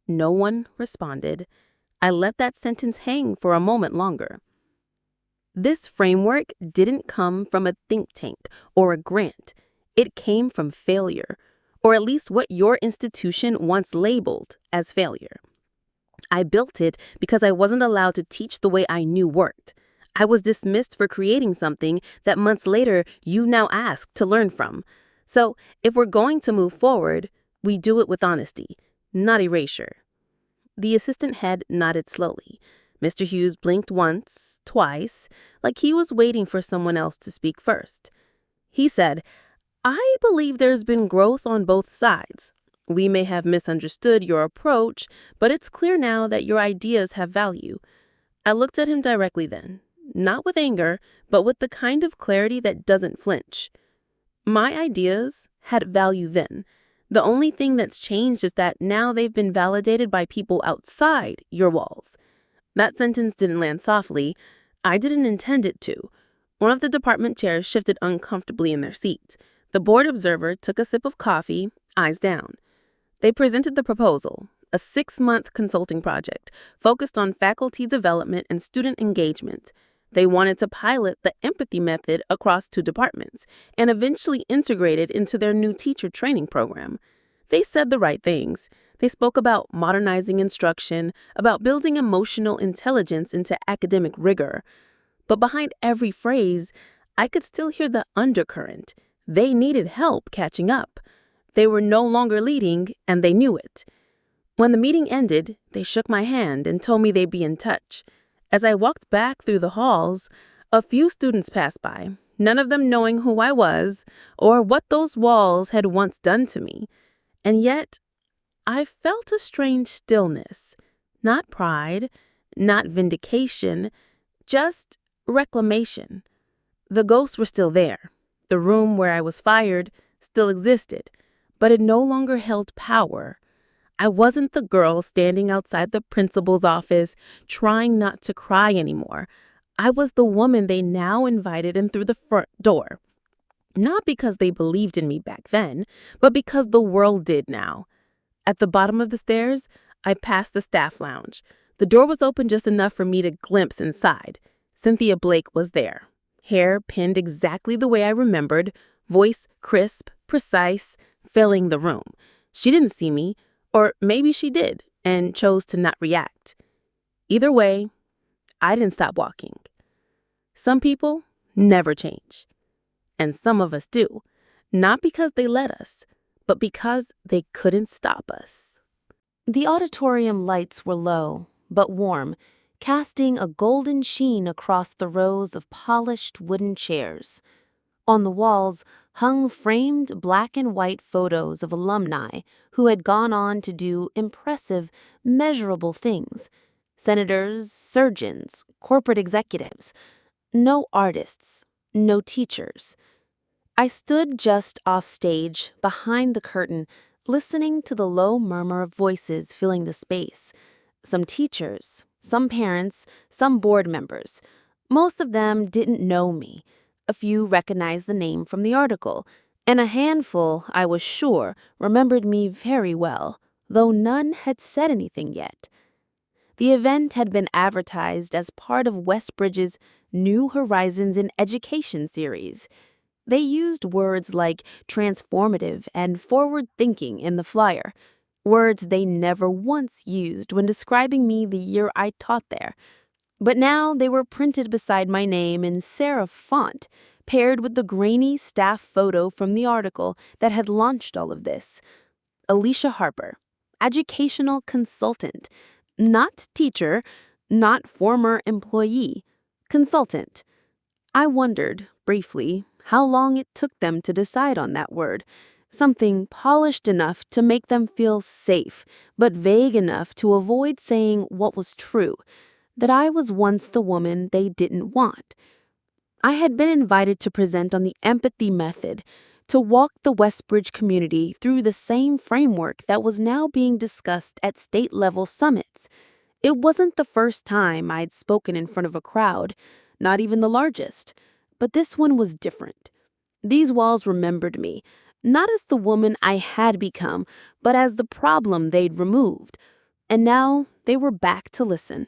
No one responded. I let that sentence hang for a moment longer. This framework didn't come from a think tank or a grant. It came from failure, or at least what your institution once labeled as failure. I built it because I wasn't allowed to teach the way I knew worked. I was dismissed for creating something that months later you now ask to learn from. So if we're going to move forward, we do it with honesty, not erasure. The assistant head nodded slowly. Mr. Hughes blinked once, twice, like he was waiting for someone else to speak first. He said, "I believe there's been growth on both sides. We may have misunderstood your approach, but it's clear now that your ideas have value." I looked at him directly then, not with anger, but with the kind of clarity that doesn't flinch. My ideas had value then. The only thing that's changed is that now they've been validated by people outside your walls. That sentence didn't land softly. I didn't intend it to. One of the department chairs shifted uncomfortably in their seat. The board observer took a sip of coffee, eyes down. They presented the proposal, a 6-month consulting project focused on faculty development and student engagement. They wanted to pilot the empathy method across 2 departments and eventually integrate it into their new teacher training program. They said the right things. They spoke about modernizing instruction, about building emotional intelligence into academic rigor. But behind every phrase, I could still hear the undercurrent. They needed help catching up. They were no longer leading, and they knew it. When the meeting ended, they shook my hand and told me they'd be in touch. As I walked back through the halls, a few students passed by, none of them knowing who I was or what those walls had once done to me. And yet, I felt a strange stillness, not pride, not vindication, just reclamation. The ghosts were still there. The room where I was fired still existed, but it no longer held power. I wasn't the girl standing outside the principal's office trying not to cry anymore. I was the woman they now invited in through the front door. Not because they believed in me back then, but because the world did now. At the bottom of the stairs, I passed the staff lounge. The door was open just enough for me to glimpse inside. Cynthia Blake was there, hair pinned exactly the way I remembered, voice crisp, precise, filling the room. She didn't see me, or maybe she did, and chose to not react. Either way, I didn't stop walking. Some people never change. And some of us do, not because they let us, but because they couldn't stop us. The auditorium lights were low, but warm, casting a golden sheen across the rows of polished wooden chairs. On the walls hung framed black and white photos of alumni who had gone on to do impressive, measurable things. Senators, surgeons, corporate executives. No artists, no teachers. I stood just off stage, behind the curtain, listening to the low murmur of voices filling the space. Some teachers, some parents, some board members. Most of them didn't know me. A few recognized the name from the article, and a handful, I was sure, remembered me very well, though none had said anything yet. The event had been advertised as part of Westbridge's New Horizons in Education series. They used words like transformative and forward-thinking in the flyer, words they never once used when describing me the year I taught there. But now they were printed beside my name in serif font, paired with the grainy staff photo from the article that had launched all of this. Alicia Harper, educational consultant, not teacher, not former employee, consultant. I wondered, briefly, how long it took them to decide on that word, something polished enough to make them feel safe, but vague enough to avoid saying what was true, that I was once the woman they didn't want. I had been invited to present on the empathy method, to walk the Westbridge community through the same framework that was now being discussed at state-level summits. It wasn't the first time I'd spoken in front of a crowd, not even the largest, but this one was different. These walls remembered me, not as the woman I had become, but as the problem they'd removed, and now they were back to listen.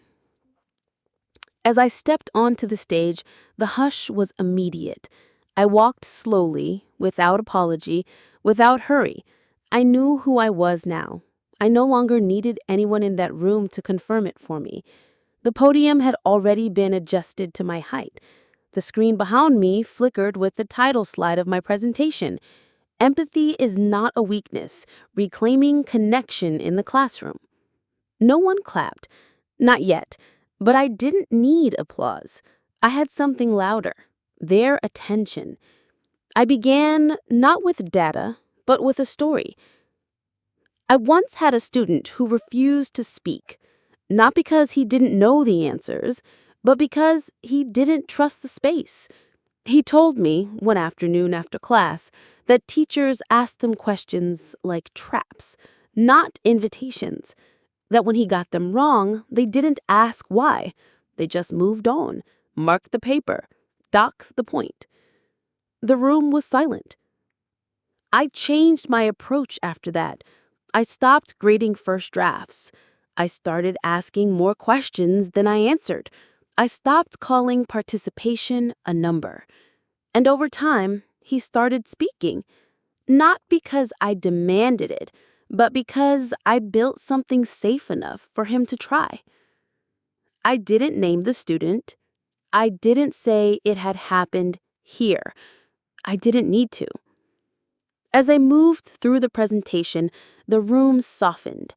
As I stepped onto the stage, the hush was immediate. I walked slowly, without apology, without hurry. I knew who I was now. I no longer needed anyone in that room to confirm it for me. The podium had already been adjusted to my height. The screen behind me flickered with the title slide of my presentation. Empathy is not a weakness, reclaiming connection in the classroom. No one clapped. Not yet. But I didn't need applause. I had something louder. Their attention. I began not with data, but with a story. I once had a student who refused to speak, not because he didn't know the answers, but because he didn't trust the space. He told me, one afternoon after class, that teachers asked them questions like traps, not invitations. That when he got them wrong, they didn't ask why. They just moved on, marked the paper, docked the point. The room was silent. I changed my approach after that. I stopped grading first drafts. I started asking more questions than I answered. I stopped calling participation a number. And over time, he started speaking. Not because I demanded it, but because I built something safe enough for him to try. I didn't name the student. I didn't say it had happened here. I didn't need to. As I moved through the presentation, the room softened.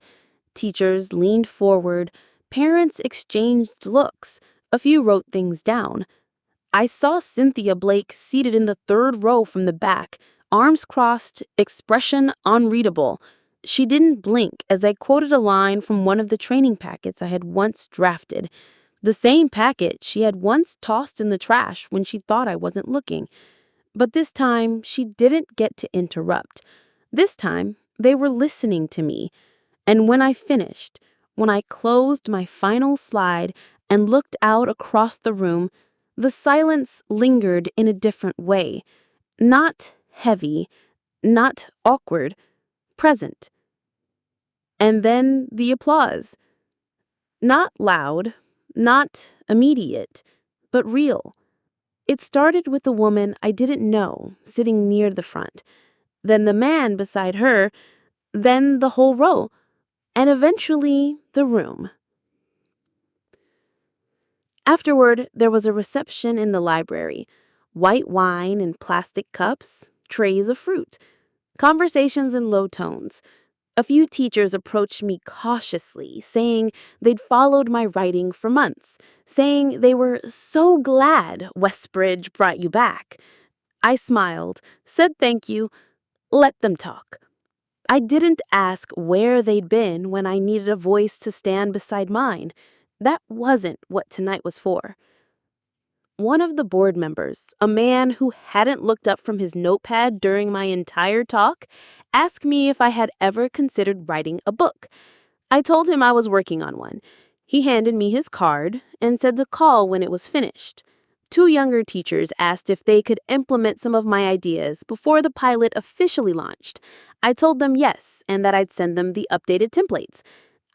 Teachers leaned forward. Parents exchanged looks. A few wrote things down. I saw Cynthia Blake seated in the third row from the back, arms crossed, expression unreadable. She didn't blink as I quoted a line from one of the training packets I had once drafted. The same packet she had once tossed in the trash when she thought I wasn't looking. But this time, she didn't get to interrupt. This time, they were listening to me. And when I finished, when I closed my final slide and looked out across the room, the silence lingered in a different way. Not heavy, not awkward, present. And then the applause. Not loud, not immediate, but real. It started with the woman I didn't know sitting near the front, then the man beside her, then the whole row, and eventually the room. Afterward, there was a reception in the library. White wine in plastic cups, trays of fruit, conversations in low tones. A few teachers approached me cautiously, saying they'd followed my writing for months, saying they were so glad Westbridge brought you back. I smiled, said thank you, let them talk. I didn't ask where they'd been when I needed a voice to stand beside mine. That wasn't what tonight was for. One of the board members, a man who hadn't looked up from his notepad during my entire talk, asked me if I had ever considered writing a book. I told him I was working on one. He handed me his card and said to call when it was finished. Two younger teachers asked if they could implement some of my ideas before the pilot officially launched. I told them yes, and that I'd send them the updated templates.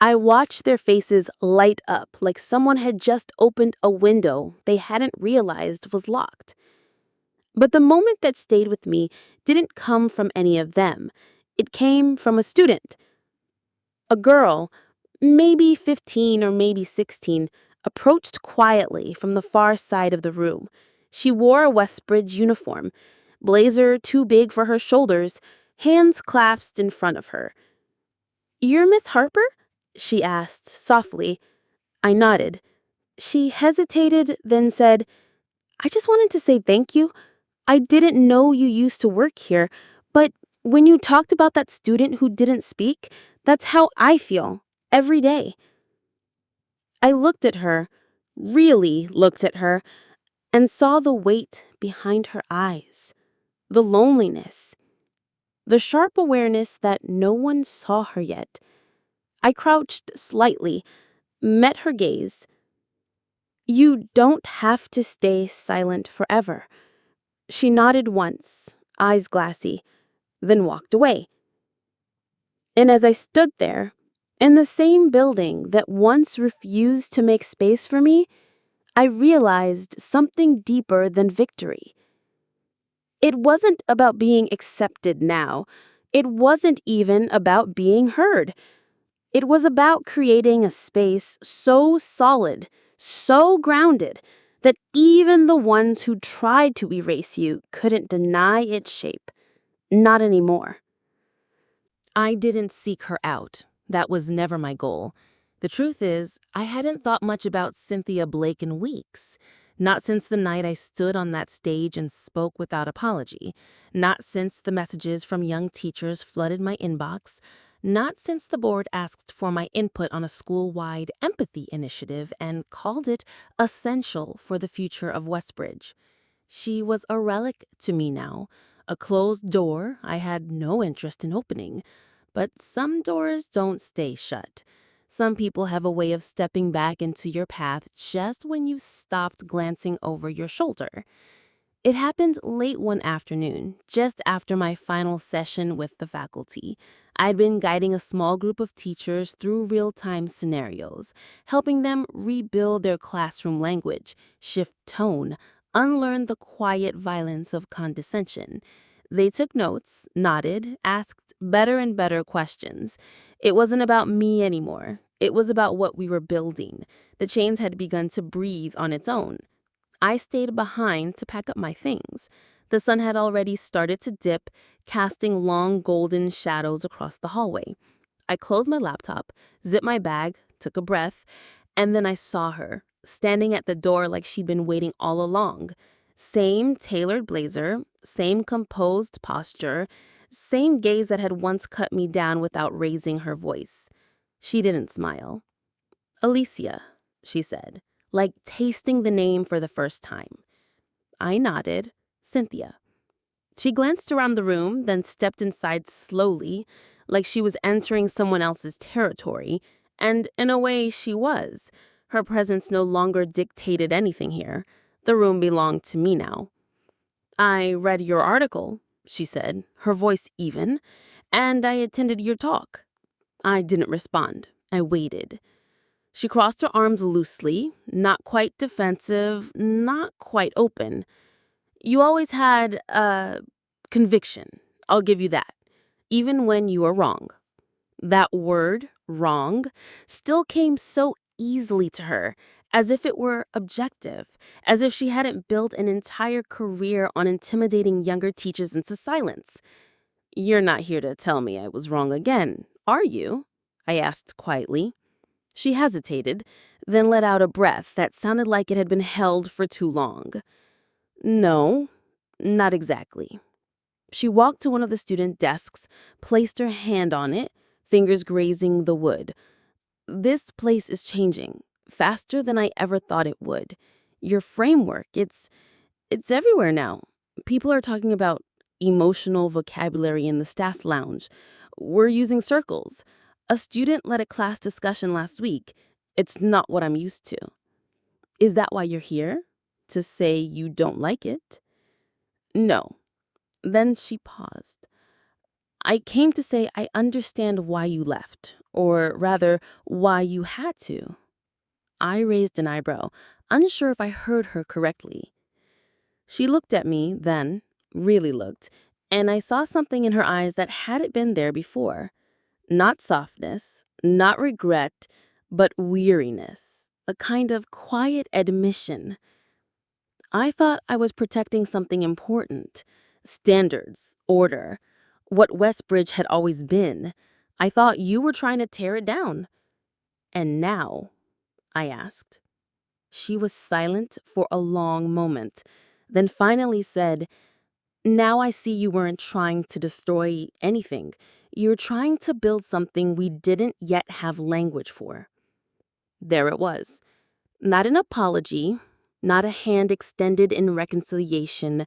I watched their faces light up like someone had just opened a window they hadn't realized was locked. But the moment that stayed with me didn't come from any of them. It came from a student. A girl, maybe 15 or maybe 16, approached quietly from the far side of the room. She wore a Westbridge uniform, blazer too big for her shoulders, hands clasped in front of her. "You're Miss Harper?" she asked softly. I nodded. She hesitated, then said, "I just wanted to say thank you. I didn't know you used to work here, but when you talked about that student who didn't speak, that's how I feel, every day." I looked at her, really looked at her, and saw the weight behind her eyes, the loneliness, the sharp awareness that no one saw her yet. I crouched slightly, met her gaze. "You don't have to stay silent forever." She nodded once, eyes glassy, then walked away. And as I stood there, in the same building that once refused to make space for me, I realized something deeper than victory. It wasn't about being accepted now. It wasn't even about being heard. It was about creating a space so solid, so grounded, that even the ones who tried to erase you couldn't deny its shape. Not anymore. I didn't seek her out. That was never my goal. The truth is, I hadn't thought much about Cynthia Blake in weeks. Not since the night I stood on that stage and spoke without apology. Not since the messages from young teachers flooded my inbox. Not since the board asked for my input on a school-wide empathy initiative and called it essential for the future of Westbridge. She was a relic to me now, a closed door I had no interest in opening. But some doors don't stay shut. Some people have a way of stepping back into your path just when you've stopped glancing over your shoulder. It happened late one afternoon, just after my final session with the faculty. I'd been guiding a small group of teachers through real-time scenarios, helping them rebuild their classroom language, shift tone, unlearn the quiet violence of condescension. They took notes, nodded, asked better and better questions. It wasn't about me anymore. It was about what we were building. The chains had begun to breathe on its own. I stayed behind to pack up my things. The sun had already started to dip, casting long golden shadows across the hallway. I closed my laptop, zipped my bag, took a breath, and then I saw her, standing at the door like she'd been waiting all along. Same tailored blazer, same composed posture, same gaze that had once cut me down without raising her voice. She didn't smile. "Alicia," she said, like tasting the name for the first time. I nodded. "Cynthia." She glanced around the room, then stepped inside slowly, like she was entering someone else's territory, and in a way she was. Her presence no longer dictated anything here. The room belonged to me now. "I read your article," she said, her voice even, "and I attended your talk." I didn't respond. I waited. She crossed her arms loosely, not quite defensive, not quite open. "You always had conviction. I'll give you that. Even when you were wrong." That word, wrong, still came so easily to her, as if it were objective, as if she hadn't built an entire career on intimidating younger teachers into silence. "You're not here to tell me I was wrong again, are you?" I asked quietly. She hesitated, then let out a breath that sounded like it had been held for too long. "No, Not exactly. She walked to one of the student desks, placed her hand on it, fingers grazing the wood. This place is changing faster than I ever thought it would. Your framework, it's everywhere now. People are talking about emotional vocabulary in the staff lounge. We're using circles. A student led a class discussion last week. It's not what I'm used to. Is that why you're here? To say you don't like it? No. Then she paused. I came to say I understand why you left, or rather, why you had to. I raised an eyebrow, unsure if I heard her correctly. She looked at me then, really looked, and I saw something in her eyes that hadn't been there before. Not softness, not regret, but weariness, a kind of quiet admission. I thought I was protecting something important, standards, order, what Westbridge had always been. I thought you were trying to tear it down. And now? I asked. She was silent for a long moment, then finally said, Now I see you weren't trying to destroy anything. You were trying to build something we didn't yet have language for. There it was. Not an apology, not a hand extended in reconciliation,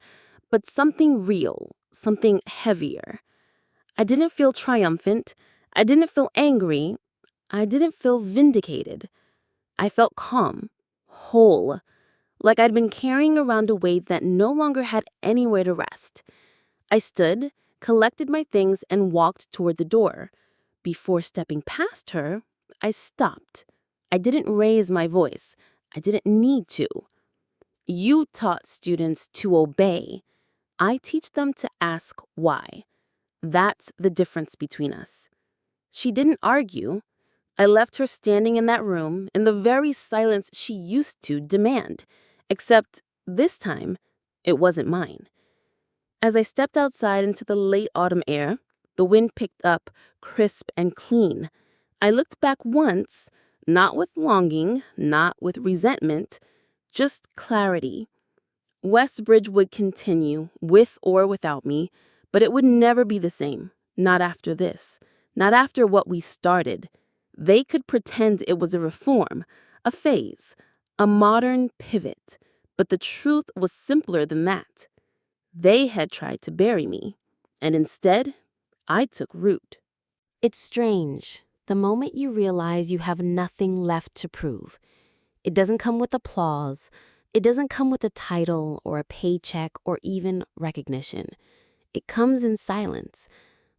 but something real, something heavier. I didn't feel triumphant. I didn't feel angry. I didn't feel vindicated. I felt calm, whole, like I'd been carrying around a weight that no longer had anywhere to rest. I stood, collected my things, and walked toward the door. Before stepping past her, I stopped. I didn't raise my voice. I didn't need to. You taught students to obey. I teach them to ask why. That's the difference between us. She didn't argue. I left her standing in that room in the very silence she used to demand, except this time, it wasn't mine. As I stepped outside into the late autumn air, the wind picked up, crisp and clean. I looked back once, not with longing, not with resentment, just clarity. Westbridge would continue, with or without me, but it would never be the same, not after this, not after what we started. They could pretend it was a reform, a phase, a modern pivot, but the truth was simpler than that. They had tried to bury me, and instead, I took root. It's strange, the moment you realize you have nothing left to prove. It doesn't come with applause. It doesn't come with a title or a paycheck or even recognition. It comes in silence,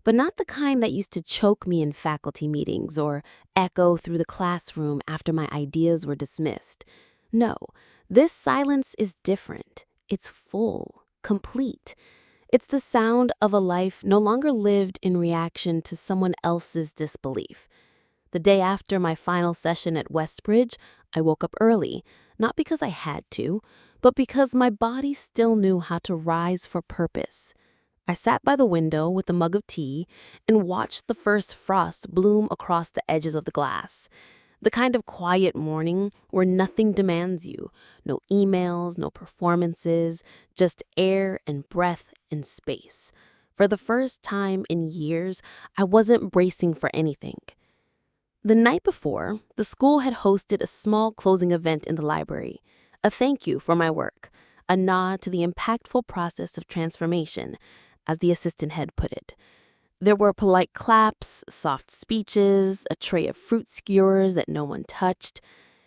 but not the kind that used to choke me in faculty meetings or echo through the classroom after my ideas were dismissed. No, this silence is different. It's full, complete. It's the sound of a life no longer lived in reaction to someone else's disbelief. The day after my final session at Westbridge, I woke up early, not because I had to, but because my body still knew how to rise for purpose. I sat by the window with a mug of tea and watched the first frost bloom across the edges of the glass. The kind of quiet morning where nothing demands you, no emails, no performances, just air and breath and space. For the first time in years, I wasn't bracing for anything. The night before, the school had hosted a small closing event in the library, a thank you for my work, a nod to the impactful process of transformation, as the assistant head put it. There were polite claps, soft speeches, a tray of fruit skewers that no one touched.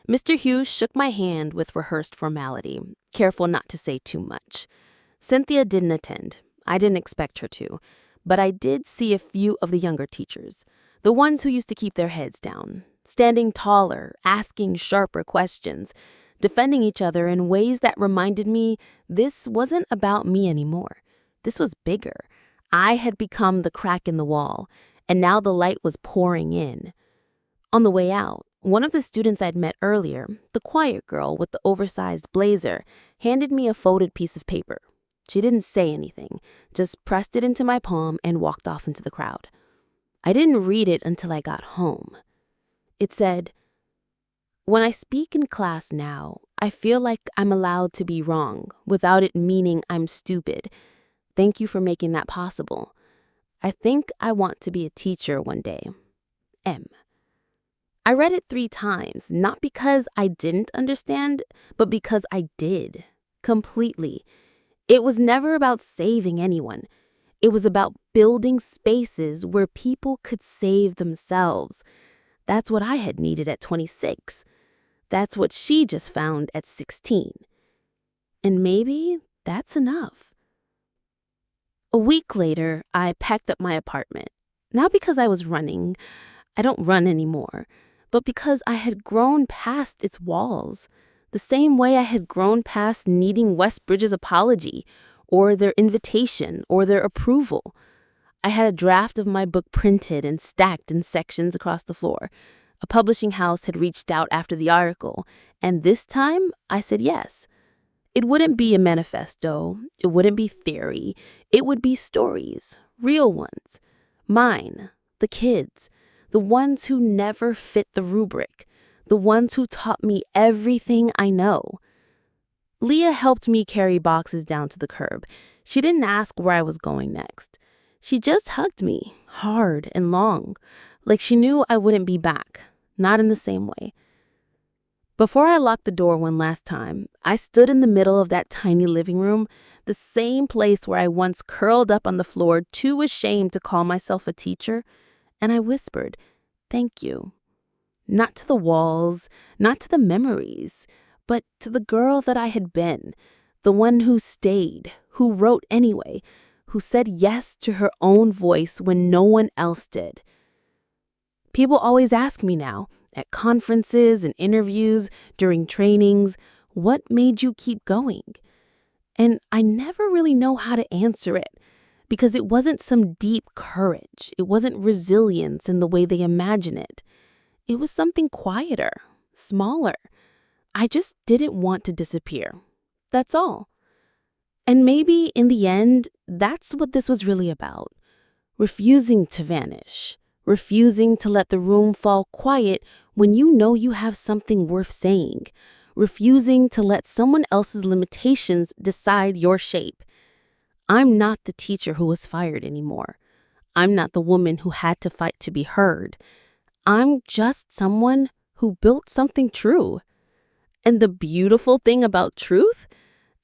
Mr. Hughes shook my hand with rehearsed formality, careful not to say too much. Cynthia didn't attend. I didn't expect her to, but I did see a few of the younger teachers. The ones who used to keep their heads down, standing taller, asking sharper questions, defending each other in ways that reminded me this wasn't about me anymore. This was bigger. I had become the crack in the wall, and now the light was pouring in. On the way out, one of the students I'd met earlier, the quiet girl with the oversized blazer, handed me a folded piece of paper. She didn't say anything, just pressed it into my palm and walked off into the crowd. I didn't read it until I got home. It said, When I speak in class now, I feel like I'm allowed to be wrong without it meaning I'm stupid. Thank you for making that possible. I think I want to be a teacher one day. M. I read it 3 times, not because I didn't understand, but because I did. Completely. It was never about saving anyone. It was about building spaces where people could save themselves. That's what I had needed at 26. That's what she just found at 16. And maybe that's enough. A week later, I packed up my apartment. Not because I was running. I don't run anymore. But because I had grown past its walls, the same way I had grown past needing Westbridge's apology, or their invitation, or their approval. I had a draft of my book printed and stacked in sections across the floor. A publishing house had reached out after the article, and this time I said yes. It wouldn't be a manifesto, it wouldn't be theory, it would be stories, real ones. Mine, the kids, the ones who never fit the rubric, the ones who taught me everything I know. Leah helped me carry boxes down to the curb. She didn't ask where I was going next. She just hugged me, hard and long, like she knew I wouldn't be back, not in the same way. Before I locked the door one last time, I stood in the middle of that tiny living room, the same place where I once curled up on the floor, too ashamed to call myself a teacher, and I whispered, "Thank you." Not to the walls, not to the memories, but to the girl that I had been, the one who stayed, who wrote anyway, who said yes to her own voice when no one else did. People always ask me now, at conferences and interviews, during trainings, what made you keep going? And I never really know how to answer it, because it wasn't some deep courage. It wasn't resilience in the way they imagine it. It was something quieter, smaller. I just didn't want to disappear. That's all. And maybe in the end, that's what this was really about. Refusing to vanish. Refusing to let the room fall quiet when you know you have something worth saying. Refusing to let someone else's limitations decide your shape. I'm not the teacher who was fired anymore. I'm not the woman who had to fight to be heard. I'm just someone who built something true. And the beautiful thing about truth,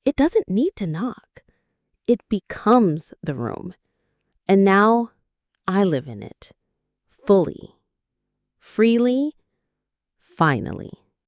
it doesn't need to knock. It becomes the room. And now I live in it. Fully. Freely. Finally.